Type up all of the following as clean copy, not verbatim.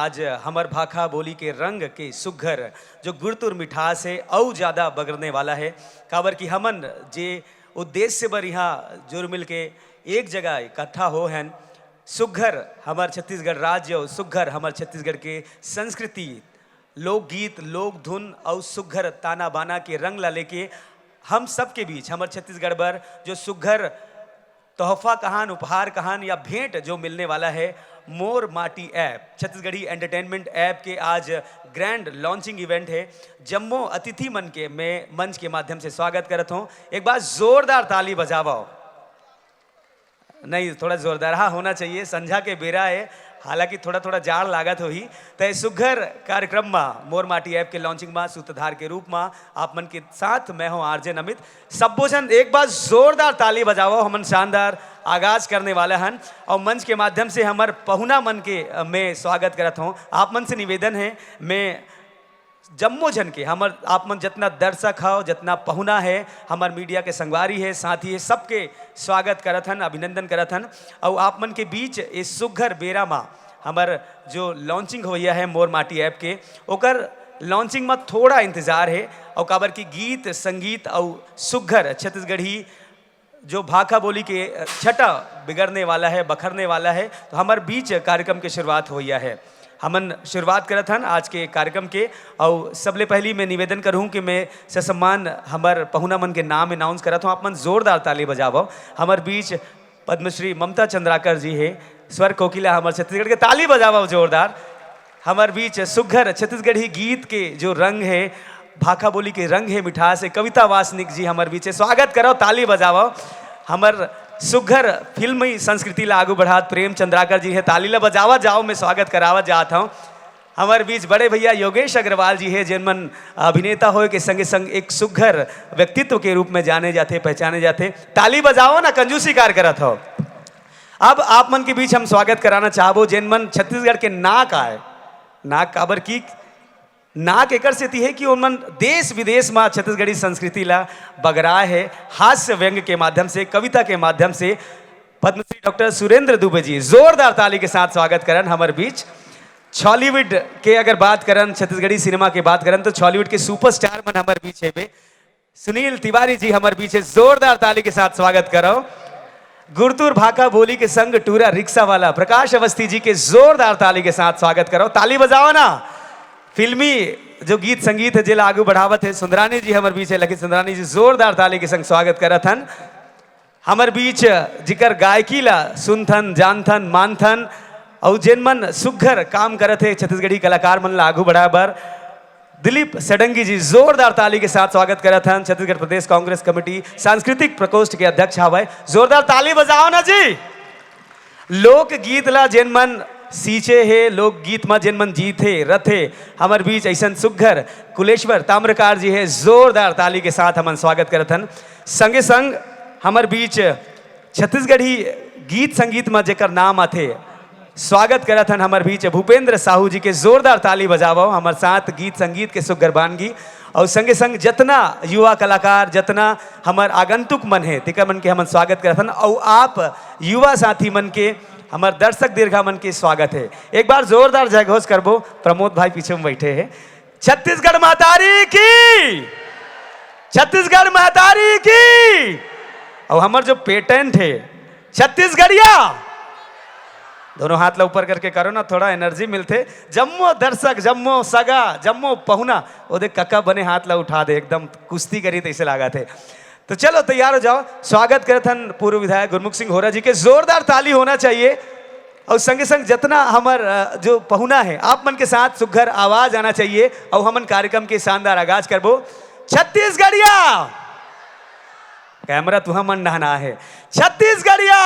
आज हमर भाखा बोली के रंग के सुघर जो गुड़तुर मिठास है और ज़्यादा बगरने वाला है। काबर कि हमन जे उद्देश्य बर यहाँ जुड़ मिल के एक जगह इकट्ठा हो हैं, सुघर हमार छत्तीसगढ़ राज्य और सुघर हमार छत्तीसगढ़ के संस्कृति, लोकगीत, लोक धुन और सुघर ताना बाना के रंग ला लेके हम सब के बीच हमार छत्तीसगढ़ पर जो सुघर तोहफा कहान, उपहार कहान या भेंट जो मिलने वाला है, मोर माटी ऐप छत्तीसगढ़ी एंटरटेनमेंट ऐप के आज ग्रैंड लॉन्चिंग इवेंट है। जम्मो अतिथि मन के मैं मंच के माध्यम से स्वागत करता हूँ। एक बार जोरदार ताली बजावाओ। नहीं, थोड़ा जोरदार हाँ होना चाहिए, संझा के बेरा है, हालांकि थोड़ा थोड़ा जाड़ लागत हो ही तो सुघर कार्यक्रम में मोर माटी ऐप के लॉन्चिंग में सूत्रधार के रूप में आप मन के साथ मैं हूँ आरजे नमित। सबो जन एक बार जोरदार ताली बजाओ, हमन शानदार आगाज करने वाला हन और मंच के माध्यम से हमार पहुना मन के मैं स्वागत करता हूँ। आप मन से निवेदन है, मैं जम्मो जन के हमर आप मन जितना दर्शक हो, जितना पहुना है, हमार मीडिया के संगवारी है, साथी है, सबके स्वागत करत हन, अभिनंदन करत हन। और आप मन के बीच इस सुघर बेरा में हमार जो लॉन्चिंग होया है मोर माटी ऐप के, ओकर लॉन्चिंग में थोड़ा इंतज़ार है और काबर की गीत संगीत और सुघर छत्तीसगढ़ी जो भाखा बोली के छटा बिगड़ने वाला है, बखरने वाला है, तो हमार बीच कार्यक्रम की शुरुआत होया है। हमन शुरुआत करत हन आज के कार्यक्रम के और सबले पहली मैं निवेदन करूँ कि मैं ससम्मान हमार पहुना मन के नाम अनाउंस करत हूँ। आप मन जोरदार ताली बजावो। हमार बीच पद्मश्री ममता चंद्राकर जी है, स्वर कोकिला हमार छत्तीसगढ़ के, ताली बजावो जोरदार। हमार बीच सुघर छत्तीसगढ़ी गीत के जो रंग है, भाखा बोली के रंग है, मिठास है, कविता वासनिक जी हमार बीच स्वागत करो, ताली बजावो। हमार सुघर फिल्मी संस्कृति ला आगू बढ़ात प्रेम चंद्राकर जी है, ताली ला बजावा जाओ, मैं स्वागत करावा जाता हूँ। हमारे बीच बड़े भैया योगेश अग्रवाल जी है, जिनमन अभिनेता हो के संगे संग एक सुघर व्यक्तित्व के रूप में जाने जाते, पहचाने जाते, ताली बजाओ ना, कंजूसी कार करत हो। अब आप मन के बीच हम स्वागत कराना चाहबो जिनमन छत्तीसगढ़ के नाक आए, नाक काबर की नाक एकर से है कि उनमन देश विदेश में छत्तीसगढ़ी संस्कृति ला बगराए है, हास्य व्यंग के माध्यम से, कविता के माध्यम से। पद्मश्री डॉक्टर सुरेंद्र दुबे जी जोरदार ताली के साथ स्वागत करन हमारे बीच। छॉलीवुड के अगर बात करन, छत्तीसगढ़ी सिनेमा के बात करन तो छॉलीवुड के सुपरस्टार मन हमारे बीच है बे, सुनील तिवारी जी हमारे बीच है, जोरदार ताली के साथ स्वागत करो। गुड़तुर भाखा बोली के संग टूरा रिक्शा वाला प्रकाश अवस्थी जी के जोरदार ताली के साथ स्वागत करो, ताली बजाओ ना। फिल्मी जो गीत संगीत है जिला आगू बढ़ावत है, सुंदरानी जी हमारे बीच है, लकी सुंदरानी जी जोरदार ताली के संग स्वागत करत हन। हमारे बीच जिकर गायकी ला सुनथन, जानथन, मानथन और जिन मन सुघर काम करत है छत्तीसगढ़ी कलाकार मन ला आगू बढ़ाए बर, दिलीप सडंगी जी जोरदार ताली के साथ स्वागत करत हन। छत्तीसगढ़ प्रदेश कांग्रेस कमेटी सांस्कृतिक प्रकोष्ठ के अध्यक्ष हवे, जोरदार ताली बजाओ ना जी। लोक गीत ला जिन मन सींचे है, लोक गीत में जिन मन जीते रथे, हमारे बीच ऐसा सुघर कुलेश्वर ताम्रकार जी है, जोरदार ताली के साथ हमन स्वागत करत हन। संगे संग हमारे बीच छत्तीसगढ़ी गीत संगीत में जेकर नाम आथे, स्वागत करत हन हमारे बीच भूपेंद्र साहू जी के, जोरदार ताली बजावो हमारे साथ गीत संगीत के सुघर बानगी। और संगे संग जितना युवा कलाकार, जितना हमार आगंतुक मन है, तिकर मन के हमन स्वागत करत हन। और आप युवा साथी मन के, हमार दर्शक दीर्घा मन के स्वागत है। एक बार जोरदार जयघोष करबो। प्रमोद भाई पीछे में बैठे हैं। छत्तीसगढ़ महतारी की, छत्तीसगढ़ महतारी की। और हमार जो पेटेंट है छत्तीसगढ़िया, दोनों हाथ ला ऊपर करके करो ना, थोड़ा एनर्जी मिलते। जम्मो दर्शक, जम्मो सगा, जम्मो पहुना वो देख कक्का बने हाथ ला उठा दे, एकदम कुश्ती करी तैसे लगा थे। तो चलो तैयार हो जाओ। स्वागत करते हैं पूर्व विधायक गुरमुख सिंह होरा जी के, जोरदार ताली होना चाहिए। और संगे संग जितना हमार जो पहुना है, आप मन के साथ सुघर आवाज आना चाहिए और हमन कार्यक्रम के शानदार आगाज करबो। छत्तीसगढ़िया, कैमरा तुहा मन नहना है, छत्तीसगढ़िया।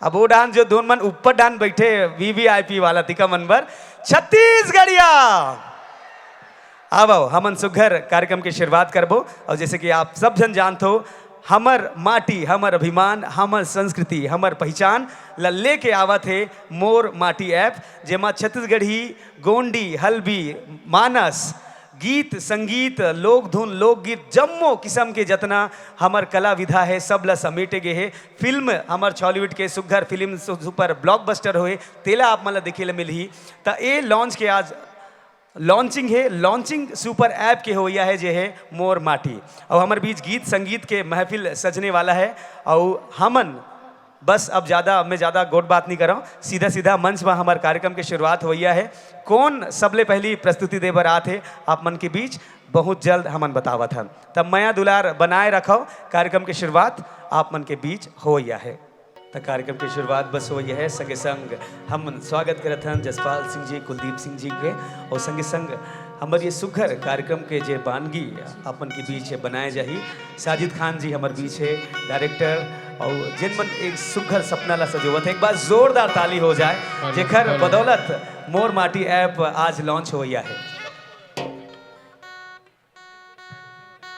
अब वो डान जो दोन मन ऊपर डान बैठे VVIP वाला तिका मन पर, छत्तीसगढ़िया। आओ हमन सुघर कार्यक्रम की शुरुआत करबो। और जैसे कि आप सब जन जानते हो, हमर माटी, हमर अभिमान, हमर संस्कृति, हमर पहचान ला लेके आवत है मोर माटी ऐप, जेमा छत्तीसगढ़ी गोंडी, हल्बी, मानस, गीत संगीत लोक धुन लोकगीत जम्मो किस्म के जतना हमार कला विधा है सब ला समेटे गे है। फिल्म हमार छॉलीवुड के सुघर फिल्म सुपर ब्लॉकबस्टर होए तेला आप मन ला देखे ला मिलही। त ए लॉन्च के आज लॉन्चिंग है, लॉन्चिंग सुपर ऐप के होया है जे है मोर माटी। और हमारे बीच गीत संगीत के महफिल सजने वाला है। और हमन बस अब मैं ज़्यादा गोट बात नहीं कर रहा हूँ, सीधा सीधा मंच में हमारे कार्यक्रम की शुरुआत होइया है। कौन सबले पहली प्रस्तुति दे बर आत है आप मन के बीच बहुत जल्द हमन बतावत हन। तब माया दुलार बनाए रखो, कार्यक्रम की शुरुआत आप मन के बीच होइया है। तो कार्यक्रम की शुरुआत बस हो यह है। संगे संग हम स्वागत करत हन जसपाल सिंह जी, कुलदीप सिंह जी के। और संगे संग हमारे ये सुघर कार्यक्रम के जे बानगी अपन के बीच बनाए जाही। साजिद खान जी हमारे बीच है डायरेक्टर, और जिन मन एक सुघर सपना ला सजोवत है। एक बार जोरदार ताली हो जाए जेखर बदौलत मोर माटी ऐप आज लॉन्च होया है।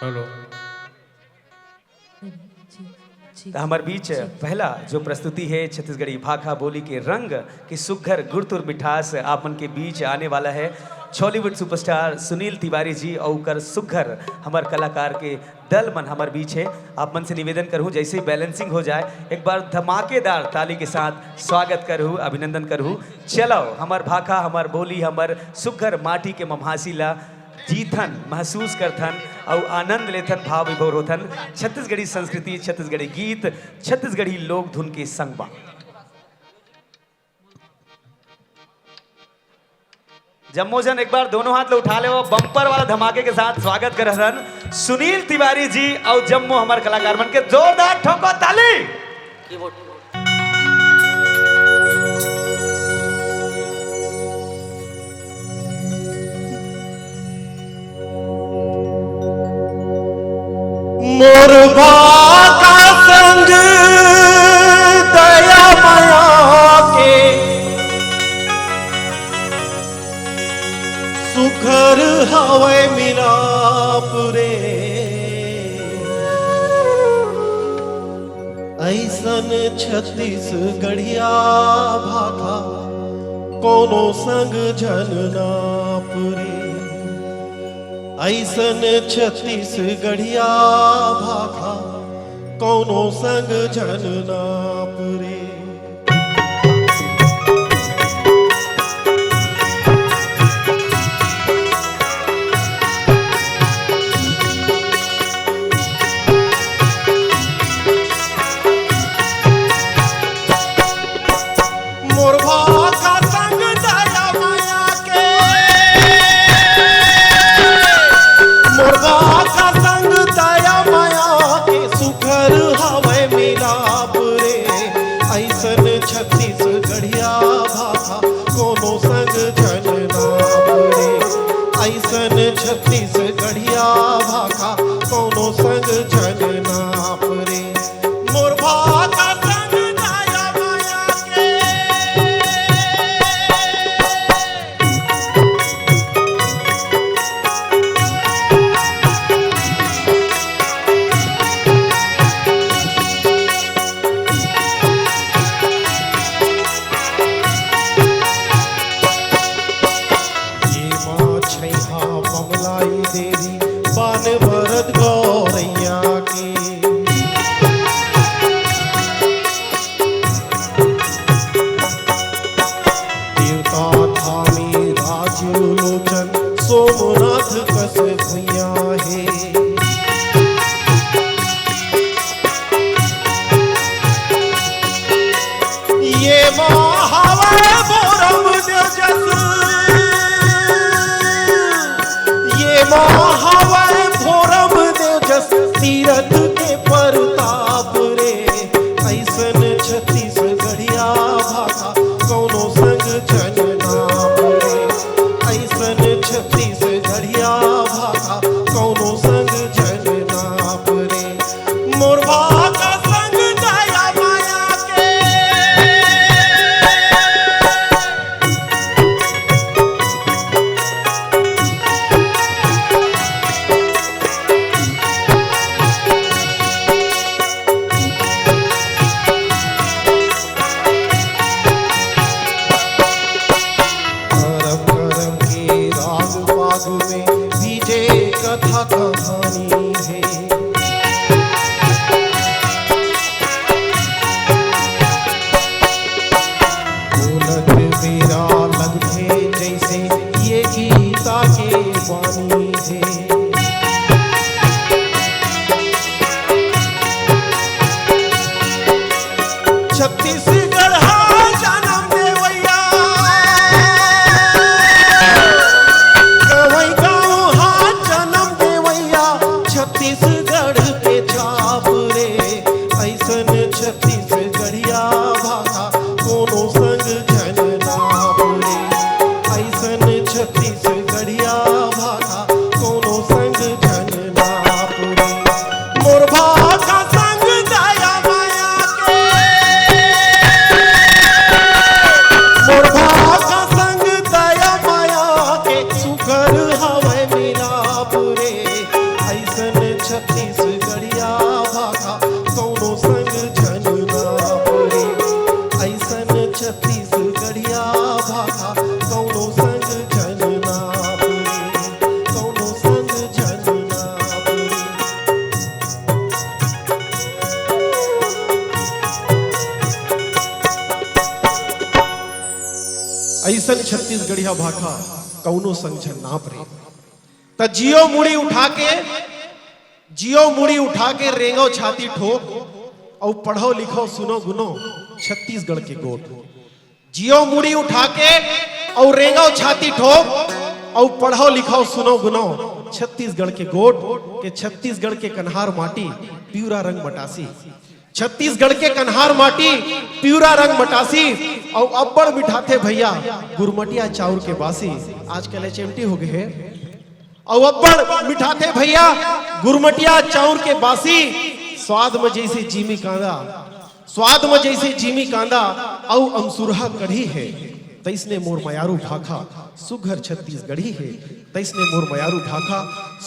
हेलो तो हमारे बीच पहला जो प्रस्तुति है छत्तीसगढ़ी भाखा बोली के रंग की सुघर गुरतुर मिठास आपन के बीच आने वाला है। छॉलीवुड सुपरस्टार सुनील तिवारी जी और कर सुघर हमारे कलाकार के दल मन हमारे बीच है। आप मन से निवेदन करूँ जैसे ही बैलेंसिंग हो जाए एक बार धमाकेदार ताली के साथ स्वागत करूँ, अभिनंदन करूँ। चलो हमार भाखा हमार बोली हमार सुघर माटी के ममहासी ला जीथन महसूस करथन और आनंद लेथन, भाव विभोर होथन। छत्तीसगढ़ी संस्कृति, छत्तीसगढ़ी गीत, छत्तीसगढ़ी लोक धुन के संग बा। जम्मोजन एक बार दोनों हाथ ले उठा ले वो बम्पर वाला धमाके के साथ स्वागत करथन सुनील तिवारी जी और जम्मो हमारे कलाकार मन के। जोरदार ठोको ताली। मोरबा का संग दया माया के सुघर हवे मिलापुरे ऐसन छत्तीसगढ़िया भाखा कोनो संग जननापुरे ऐसन छत्तीसगढ़िया भाखा कोनो संग जननापुरे। छत्तीसगढ़िया भाखा कोनो संग जननापुरे ऐसन छत्तीसगढ़िया भाखा कोनो संग जननापुरे। मोर भाखा संग दया माया के बान भरत गौरैया के देवता थामी राजू लोचन सोमनाथ कस भैया है। ये महावे बोरम देवजस महावे भोरम देवजस तीरथ के परताप रे ऐसन छत्तीसगढ़िया भाखा कोनो संग जननापुरे ऐसन छत्तीसगढ़िया भाखा कोनो संग जननापुरे। मोर भाखा संग दया माया के में भी ऐसन छत्तीसगढ़िया भाखा कौनो संझन ना प्रेम। त जियो मुड़ी उठा के रेंगो छाती ठोक और पढ़ो लिखो सुनो गुनो छत्तीसगढ़ के गोट। जियो मुड़ी उठा के और रेंगो छाती ठोक और पढ़ो लिखो सुनो गुनो छत्तीसगढ़ के गोट के छत्तीसगढ़ के कन्हार माटी प्यूरा रंग मटासी। छत्तीसगढ़ के कन्हार माटी प्यूरा रंग मटासी और अब्बड़ मिठाते भैया गुरमटिया चाउर के बासी। आजकल एचएमटी हो गए हैं और अब्बड़ मिठाते भैया गुरमटिया चाउर के बासी। स्वाद में जैसे जीमी कांदा और अमसुरहा कढ़ी है तैसने मोर मयारू भाखा सुघर छत्तीसगढ़ी है। तैसने मोर मयारू भाखा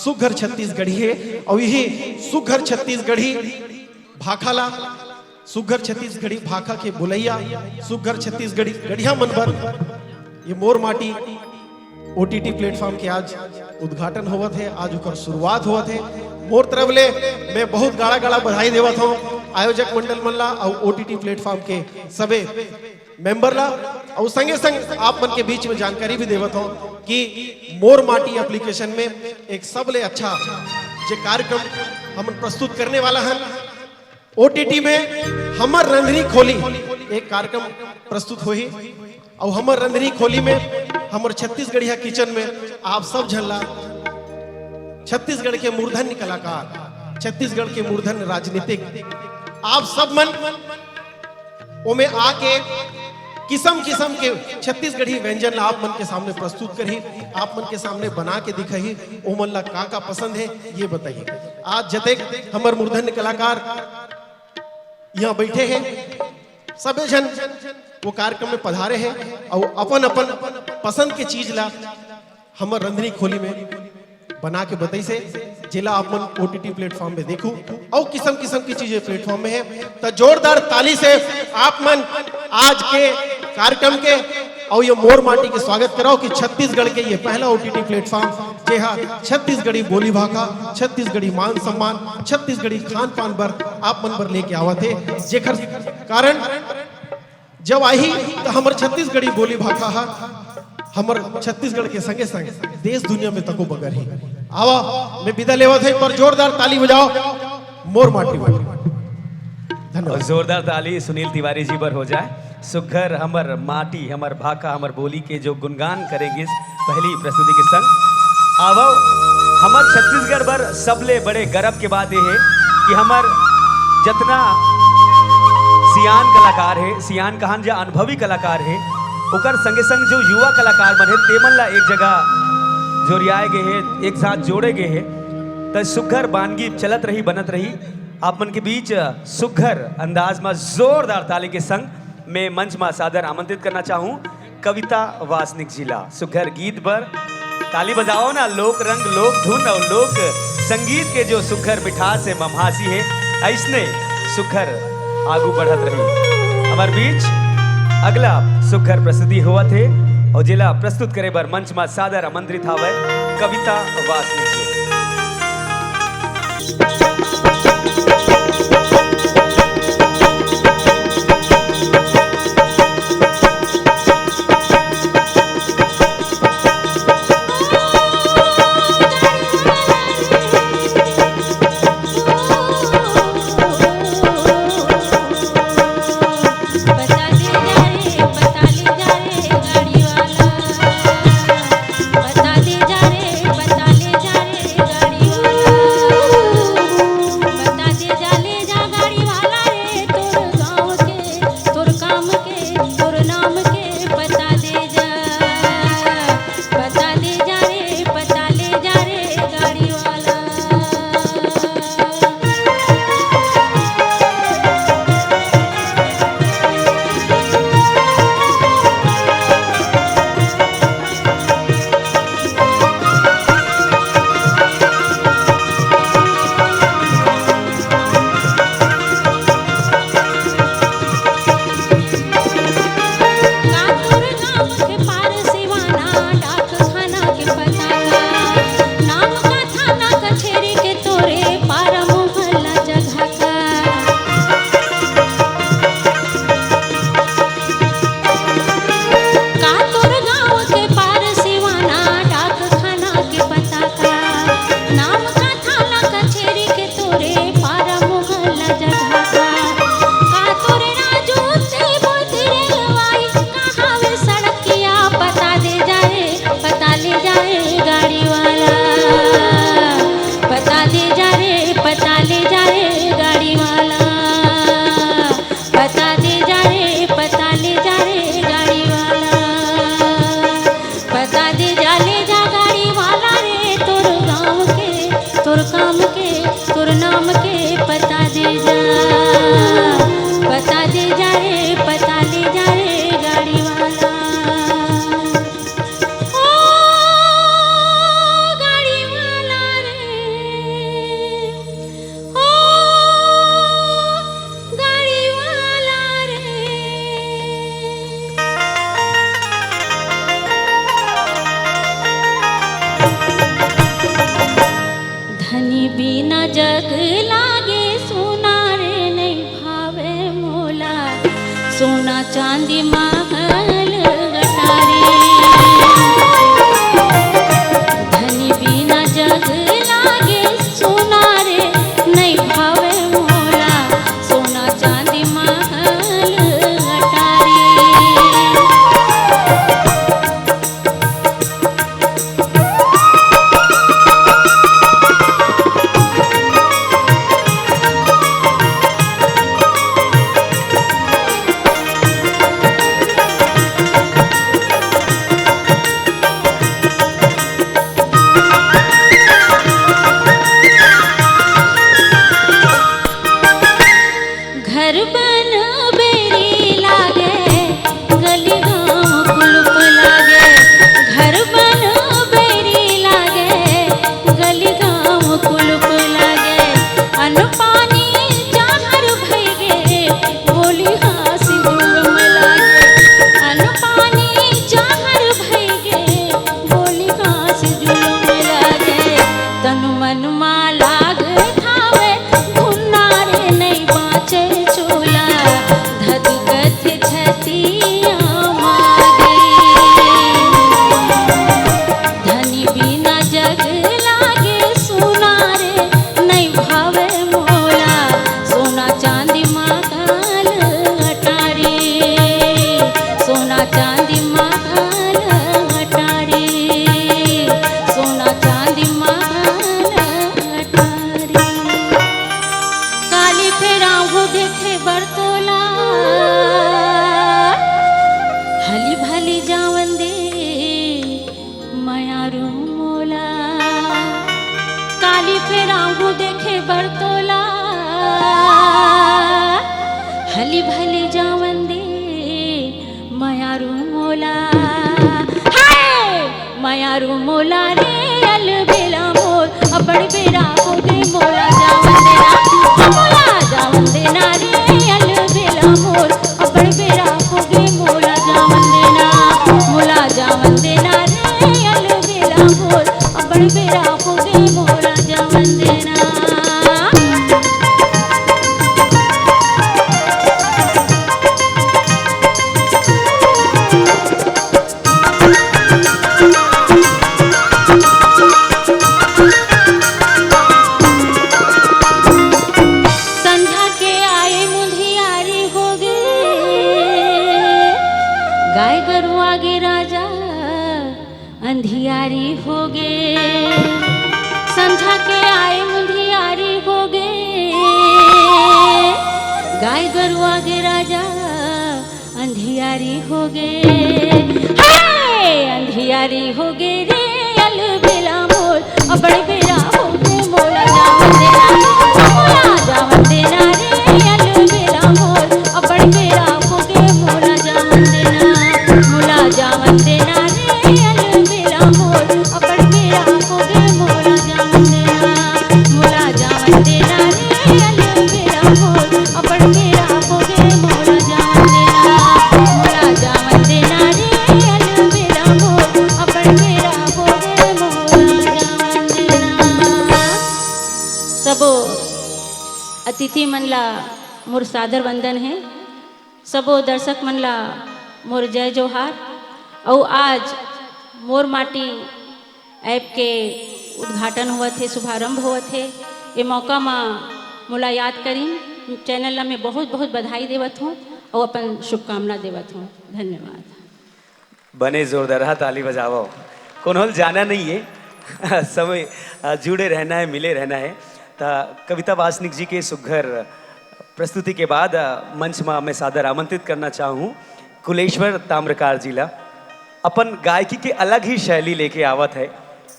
सुघर छत्तीसगढ़ी है। और यही सुघर छत्तीसगढ़ी भाखाला सुघर छत्तीसगढ़ी भाखा के बुलैया सुघर छत्तीसगढ़ी गढ़िया मनबर ये मोर माटी ओटीटी प्लेटफॉर्म के आज उद्घाटन हुआ थे। आज उकर शुरुआत हुआ थे। मोर तरफ ले मैं बहुत गाड़ा गाड़ा बधाई देवत हूँ आयोजक मंडल मन ला और ओटीटी प्लेटफॉर्म के सबे मेंबर ला और संगे संग आप मन के बीच में जानकारी भी देवत हूँ कि मोर माटी एप्लीकेशन में एक सबले अच्छा जो कार्यक्रम हम प्रस्तुत करने वाला है। ओटीटी में हमर रंधनी खोली एक कार्यक्रम प्रस्तुत हुई और हमर रंधनी खोली में हमर छत्तीसगढ़िया किचन में आप सब झल्ला छत्तीसगढ़ के मूर्धन्य कलाकार छत्तीसगढ़ के मूर्धन्य राजनीतिक आप सब मन ओमे आके किस्म किस्म के छत्तीसगढ़ी व्यंजन आप मन के सामने प्रस्तुत करी आप मन के सामने बना के दिखाई ओ मन ला का पसंद है ये बताइए। आज जतेक हमर मूर्धन्य कलाकार यहाँ बैठे हैं सबे जन वो कार्यक्रम में पधारे हैं और अपन अपन पसंद के चीज ला हमर रंधनी खोली में बना के बताई से जिला आप मन ओटीटी प्लेटफॉर्म में देखो और किस्म किस्म की चीजें प्लेटफॉर्म में है। तो जोरदार ताली से आप मन आज के कार्यक्रम के और ये मोर माटी के स्वागत कराओ कि छत्तीसगढ़ के ये पहला ओटीटी प्लेटफॉर्म जे हा छत्तीसगढ़ी बोली भाखा छत्तीसगढ़ी मान सम्मान छत्तीसगढ़ी खान पान पर आप मन पर लेके आवा थे जेकर कारण जब आई तो हमर छत्तीसगढ़ी बोली भाखा हा हमर छत्तीसगढ़ के संगे संग देश दुनिया में तको बगर ही आवा मैं विदा लेवा थे पर जोरदार ताली बजाओ मोर माटी वाली। धन्यवाद। जोरदार ताली सुनील तिवारी जी पर हो जाए। सुघर हमर माटी हमर भाखा हमर बोली के जो गुणगान करेंगे पहली प्रस्तुति के संग आवो हमर छत्तीसगढ़ पर सबले बड़े गर्व के बात यह है कि हमर जितना सियान कलाकार है सियान कहान जो अनुभवी कलाकार है उकर संगे संग जो युवा कलाकार बने तेमन ला एक जगह जोड़ियाए गए हैं एक साथ जोड़े गए हैं तो सुघर बानगी चलत रही बनत रही आप मन के बीच सुघर अंदाज में जोरदार ताली के संग मैं मंच में सादर आमंत्रित करना चाहूँ कविता वासनिक जिला सुघर गीत पर ताली बजाओ ना। लोक रंग लोक धुन और लोक संगीत के जो सुघर मिठास से ममहासी है ऐसने सुघर आगू बढ़त रही हमार बीच अगला सुघर प्रस्तुति हुआ थे और जिला प्रस्तुत करे बर मंच में सादर आमंत्रित हावे कविता वासनिक जी। बता ले जा रे पता दे जा, पता दे जा रे, पता दे जा रे गाड़ी वाला। ओ गाड़ी वाला रे, ओ गाड़ी वाला रे। धनी बिना जग लागे सोना रे नहीं भावे मोला, सोना चांदी महल गटारे। धनी बिना जग लागे सोना रे नहीं भावे मोला, सोना चांदी महल गटारे। घर बन बेरी लागे, गली गाँव कुलुप लागे। घर बन बेरी लागे, गली गाँव कुलुप लागे। अन्न पानी चाहर भइगे, बोली हास जुलम लागे। अन्न पानी चाहर भइगे, बोली हास जुलम लागे। तन मन मा लाग थावे, धुन्ना रे नहीं बाँचे चूला, धधकत छतिया मागे। धनी बिना जग लागे सोना रे नहीं भावे मोला, सोना चांदी महल अटारी, सोना चांदी महल अटारी, सोना चांदी महल अटारी। काली फेराहू देखे बरतोला, हली भली जावन दे मायारू मोला। काली फेराहू देखे बरतोला, हली भली जावन दे मायारू मोला। हाय मायारू मोला रे अल बेला मोर, अबड़ बेरा हो गए मोला जावन देना, मोला जावन देना रे अल बेला मोर, अबड़ बेरा हो गए मोला जावन देना, मोला जावन देना रे अल बेला मोर, अबड़ बेरा हो गए मोला जावन देना। संझा के आए मुंधियारी हो गए, गाय गरु आगे राजा अंधियारी हो गए। संझा के आए मुंधियारी हो गए, गाय गरु आगे राजा अंधियारी हो गए। हाय अंधियारी हो गए रे अल बेला मोर, अबड़ बेरा हो गए मोला जावन देना, मोला जावन देना रे अल बेला मोर, अबड़ बेरा हो गए मोला जावन देना, मोला जावन देना रे अल बेला मोर, अबड़ बेरा हो गए मोला जावन देना, मोला जावन देना रे अल बेला मोर, अबड़ बेरा हो गए मोला जावन देना, मोला जावन देना रे अल बेला मोर, अबड़ बेरा हो गए मोला जावन देना। सबो अतिथि मन ला मोर सादर वंदन है, सबो दर्शक मन ला मोर जय जोहार। और आज मोर माटी ऐप के उद्घाटन हुआ थे, शुभारंभ हुआ थे। ये मौका में मोला याद करीन चैनल ला मैं बहुत बहुत बधाई देवत हूँ और अपन शुभकामना देवत हूँ। धन्यवाद। बने जोरदार ताली बजाओ। कौन जाना नहीं है सब जुड़े रहना है, मिले रहना है। तो कविता वासनिक जी के सुघर प्रस्तुति के बाद मंच में मैं सादर आमंत्रित करना चाहूँ कुलेश्वर ताम्रकार जी ला। अपन गायकी के अलग ही शैली लेके आवत है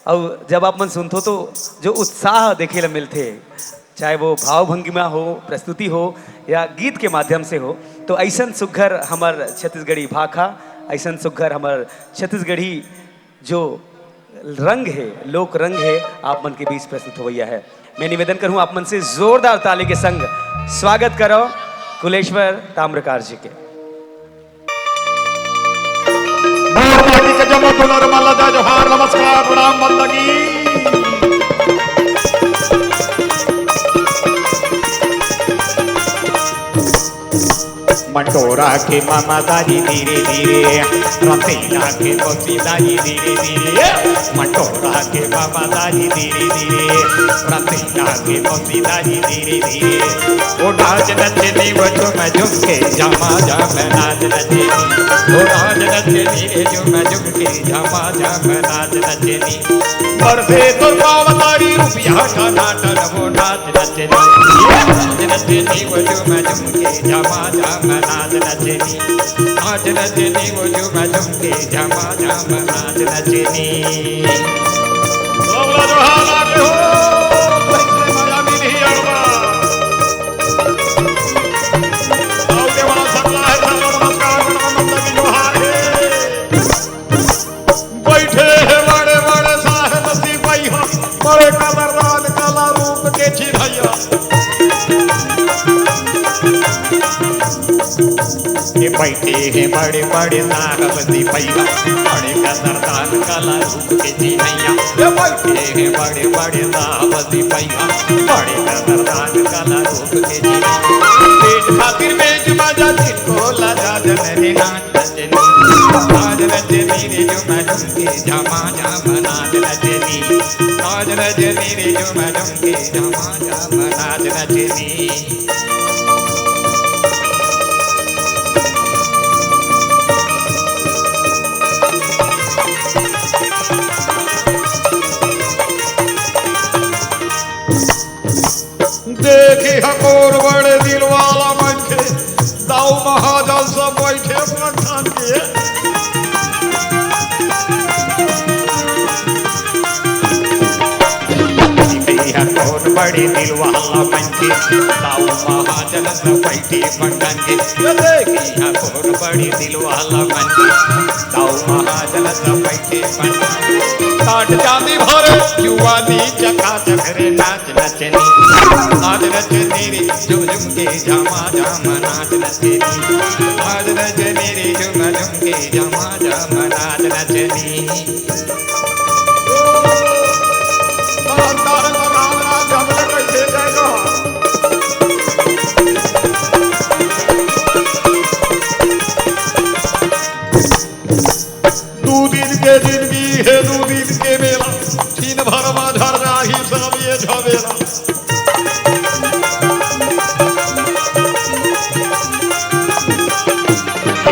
और जब आप मन सुनते हो तो जो उत्साह देखे ला मिलते चाहे वो भावभंगिमा हो, प्रस्तुति हो या गीत के माध्यम से हो। तो ऐसन सुघर हमर छत्तीसगढ़ी भाखा, ऐसन सुघर हमर छत्तीसगढ़ी जो रंग है, लोक रंग है, आप मन के बीच प्रस्तुत होइया है। मैं निवेदन करूं आप मन से जोरदार ताली के संग स्वागत करो कुलेश्वर ताम्रकार जी के। जोहार नमस्कार प्रणाम बंदगी। मंडोरा के मामादारी धीरे धीरे, रतीला के बसीदारी धीरे धीरे, मंडोरा के मामादारी धीरे धीरे, रतीला के बसीदारी धीरे धीरे। वो नाच नचनी वो झुम झुम के झमा झम नाच नचनी, वो नाच नचनी झुम झुम के झमा झम नाच नचनी। बरसे तो पावतारी रुपया का नाटन वो नाच नचनी, नाच नचनी वो झुम झुम के झमा झम नाच नचनी, नाच नचनी वो झुम झुम के झमा झम नाच नचनी। बोला जोहार हो कैसे मजा मिली अरबा आओ देवा सकला है सर्व नमस्कार नमस्कार जोहार है। बैठे हैं बड़े बड़े साहेब सिपाही बड़े कदरदान कला रूप के चिन्हैया। ये बैठे हैं बड़े बड़े साहब सिपैया, बड़े कदरदान कला रूप के चिन्हैया। ये बैठे हैं बड़े बड़े साहब सिपैया, बड़े कदरदान कला रूप के चिन्हैया। पेट खातिर बेच मजा जिनको लजा जनरे नाच नचनी, नाच नचनी रे जो मैं झुमके झमा झम नाच नचनी, नाच नचनी रे जो मैं झुमके झमा झम नाच नचनी। देखी हकोर बड़े दिल वाला मन के दाऊ महाजल सब बैठे प्रधान के। हकोर बड़े दिल वाला मन के दाऊ महाजल सब बैठे प्रधान के। देखी हकोर बड़े दिल वाला मन के दाऊ महाजल सब बैठे प्रधान के। काट चांदी भरे जुआनी चका चकरे नाच नचनी, नाच नचनी रे झुम झुम के झमा झम नाच नचनी, नाच नचनी रे झुम झुम के झमा झम नाच नचनी। दू दिन के जिंदगी है दू दिन के मेला, दिन भर में झर जाही सब ये झमेला।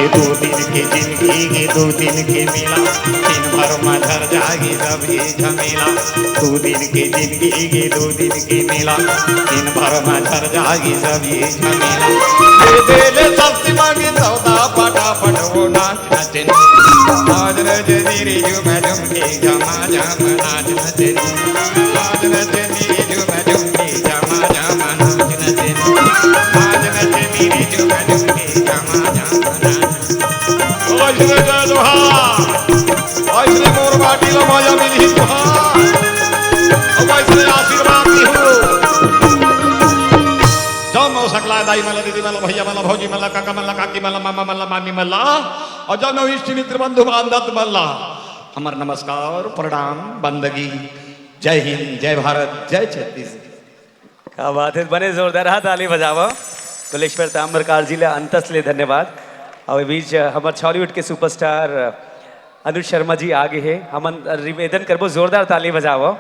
दो दिन की जिंदगी के दो दिन के मेला, दिन भर में झर जागी सब ये झमेला। दो दिन की जिंदगी के दो दिन के मेला, दिन भर में झर जागी सब ये झमेला। दे ले सस्ती मांगी सौदा फटाफट वो नाच नचनी, नाच नचनी रे झुम झुम के झमा झम नाच नचनी, नाच नचनी रे झुम झुम के झमा झम नाच नचनी, नाच नचनी रे झुम झुम के झमा झम नाच। ऐसे जय जोहार, ऐसे मोर बाटी ला मजा मिली जोहार, अब ऐसे आशीर्वाद दी हो। जब मैं सकला दाई मला दीदी मला भैया मला भौजी मला काका मला काकी मला मामा मला मामी मला और जब मैं इष्ट मित्र बंधु बांधव मला हमार नमस्कार प्रणाम बंदगी। जय हिंद, जय भारत, जय छत्तीसगढ़। क्या बात है, बने जोरदार हाथ ताली बजावा कुलेश्वर ताम्रकार जी ला अंतसले धन्यवाद। और बीच हमारे बॉलीवुड के सुपरस्टार अनुज शर्मा जी आगे है, हम निवेदन करबो जोरदार ताली बजावो।